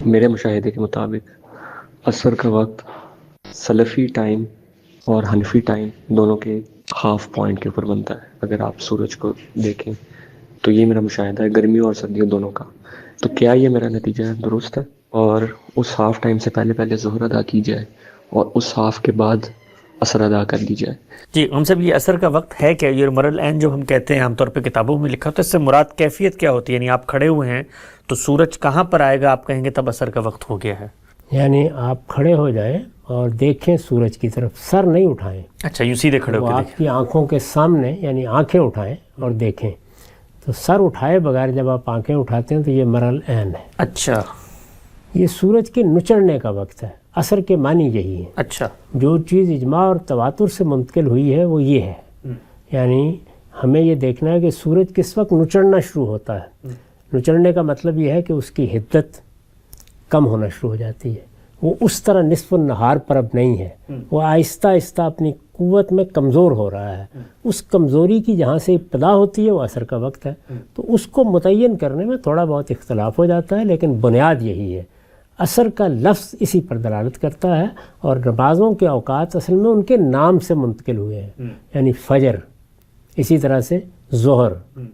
میرے مشاہدے کے مطابق عصر کا وقت سلفی ٹائم اور حنفی ٹائم دونوں کے ہاف پوائنٹ کے اوپر بنتا ہے. اگر آپ سورج کو دیکھیں تو یہ میرا مشاہدہ ہے گرمیوں اور سردیوں دونوں کا. تو کیا یہ میرا نتیجہ درست ہے؟ اور اس ہاف ٹائم سے پہلے ظہر ادا کی جائے اور اس ہاف کے بعد عصر ادا کر دی جائے. جی ہم سب یہ عصر کا وقت ہے کیا؟ یہ مرل عین جو ہم کہتے ہیں عام طور پہ کتابوں میں لکھا، تو اس سے مراد کیفیت کیا ہوتی ہے؟ یعنی آپ کھڑے ہوئے ہیں تو سورج کہاں پر آئے گا آپ کہیں گے تب عصر کا وقت ہو گیا ہے؟ یعنی آپ کھڑے ہو جائیں اور دیکھیں سورج کی طرف، سر نہیں اٹھائیں. اچھا یوں سیدھے کھڑے ہو کے آپ کی آنکھوں کے سامنے، یعنی آنکھیں اٹھائیں اور دیکھیں. تو سر اٹھائے بغیر جب آپ آنکھیں اٹھاتے ہیں تو یہ مرل عین ہے. اچھا یہ سورج کے نچڑنے کا وقت ہے. عصر کے معنی یہی ہے. اچھا جو چیز اجماع اور تواتر سے منتقل ہوئی ہے وہ یہ ہے. یعنی ہمیں یہ دیکھنا ہے کہ سورج کس وقت نچڑنا شروع ہوتا ہے. نچڑنے کا مطلب یہ ہے کہ اس کی حدت کم ہونا شروع ہو جاتی ہے. وہ اس طرح نصف النہار پر اب نہیں ہے، وہ آہستہ آہستہ اپنی قوت میں کمزور ہو رہا ہے. اس کمزوری کی جہاں سے ابتدا ہوتی ہے وہ عصر کا وقت ہے. تو اس کو متعین کرنے میں تھوڑا بہت اختلاف ہو جاتا ہے، لیکن بنیاد یہی ہے. عصر کا لفظ اسی پر دلالت کرتا ہے، اور نمازوں کے اوقات اصل میں ان کے نام سے منتقل ہوئے ہیں. یعنی فجر، اسی طرح سے ظہر،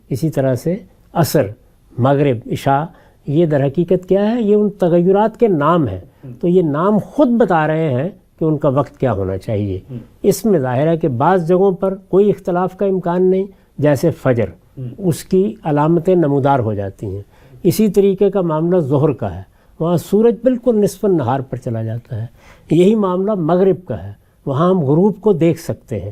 اسی طرح سے عصر، مغرب، عشاء. یہ در حقیقت کیا ہے؟ یہ ان تغیرات کے نام ہیں. تو یہ نام خود بتا رہے ہیں کہ ان کا وقت کیا ہونا چاہیے. اس میں ظاہر ہے کہ بعض جگہوں پر کوئی اختلاف کا امکان نہیں، جیسے فجر، اس کی علامتیں نمودار ہو جاتی ہیں. اسی طریقے کا معاملہ ظہر کا ہے، وہاں سورج بالکل نصف النہار پر چلا جاتا ہے. یہی معاملہ مغرب کا ہے، وہاں ہم غروب کو دیکھ سکتے ہیں.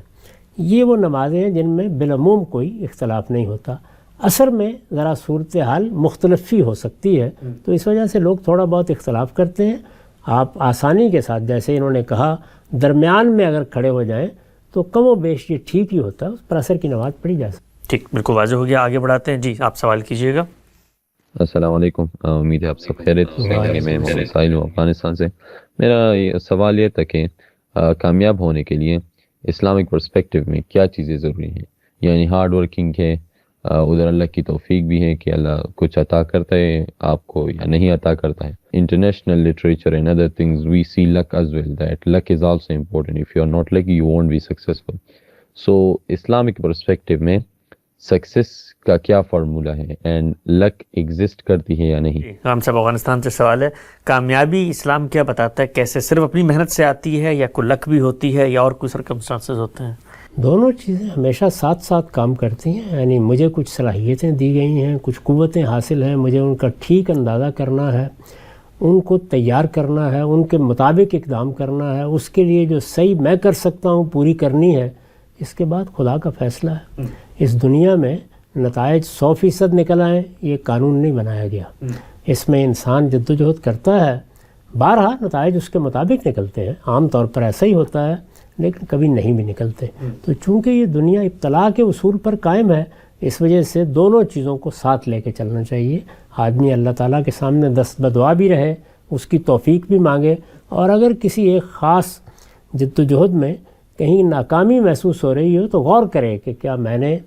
یہ وہ نمازیں ہیں جن میں بالعموم کوئی اختلاف نہیں ہوتا. عصر میں ذرا صورتحال مختلف ہی ہو سکتی ہے، تو اس وجہ سے لوگ تھوڑا بہت اختلاف کرتے ہیں. آپ آسانی کے ساتھ، جیسے انہوں نے کہا، درمیان میں اگر کھڑے ہو جائیں تو کم و بیش یہ ٹھیک ہی ہوتا ہے، اس پر عصر کی نماز پڑھی جا سکتی. ٹھیک، بالکل واضح ہو گیا. آگے بڑھاتے ہیں. جی آپ سوال کیجیے گا. السلام علیکم، امید ہے آپ سب خیریت سے ہیں. میں محمد ساحل ہوں افغانستان سے. میرا سوال یہ تھا کہ کامیاب ہونے کے لیے اسلامک پرسپیکٹیو میں کیا چیزیں ضروری ہیں؟ یعنی ہارڈ ورکنگ ہے، ادھر اللہ کی توفیق بھی ہے کہ اللہ کچھ عطا کرتا ہے آپ کو یا نہیں عطا کرتا ہے. International literature and other things we see look as well, that luck is also important. If you are not lucky you won't be successful. So Islamic perspective میں سکسیس کا کیا فارمولہ ہے اینڈ لک ایگزسٹ کرتی ہے یا نہیں؟ ہم سب افغانستان سے سوال ہے. کامیابی اسلام کیا بتاتا ہے؟ کیسے صرف اپنی محنت سے آتی ہے یا کوئی لک بھی ہوتی ہے یا اور کوئی سرکمسٹانسز ہوتے ہیں؟ دونوں چیزیں ہمیشہ ساتھ ساتھ کام کرتی ہیں. یعنی مجھے کچھ صلاحیتیں دی گئی ہیں، کچھ قوتیں حاصل ہیں، مجھے ان کا ٹھیک اندازہ کرنا ہے، ان کو تیار کرنا ہے، ان کے مطابق اقدام کرنا ہے. اس کے لیے جو صحیح میں کر سکتا ہوں پوری کرنی ہے. اس کے بعد خدا کا فیصلہ ہے. اس دنیا میں نتائج 100% نکل آئیں یہ قانون نہیں بنایا گیا. اس میں انسان جدوجہد کرتا ہے، بارہا نتائج اس کے مطابق نکلتے ہیں. عام طور پر ایسا ہی ہوتا ہے، لیکن کبھی نہیں بھی نکلتے. تو چونکہ یہ دنیا ابتلاء کے اصول پر قائم ہے، اس وجہ سے دونوں چیزوں کو ساتھ لے کے چلنا چاہیے. آدمی اللہ تعالیٰ کے سامنے دست بدعا بھی رہے، اس کی توفیق بھی مانگے، اور اگر کسی ایک خاص جدوجہد میں کہیں ناکامی محسوس ہو رہی ہو تو غور کرے کہ کیا میں نے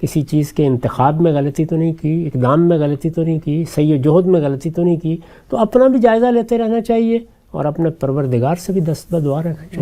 کسی چیز کے انتخاب میں غلطی تو نہیں کی، اقدام میں غلطی تو نہیں کی، سعی و جہد میں غلطی تو نہیں کی. تو اپنا بھی جائزہ لیتے رہنا چاہیے اور اپنے پروردگار سے بھی دست بدعا رہنا چاہیے.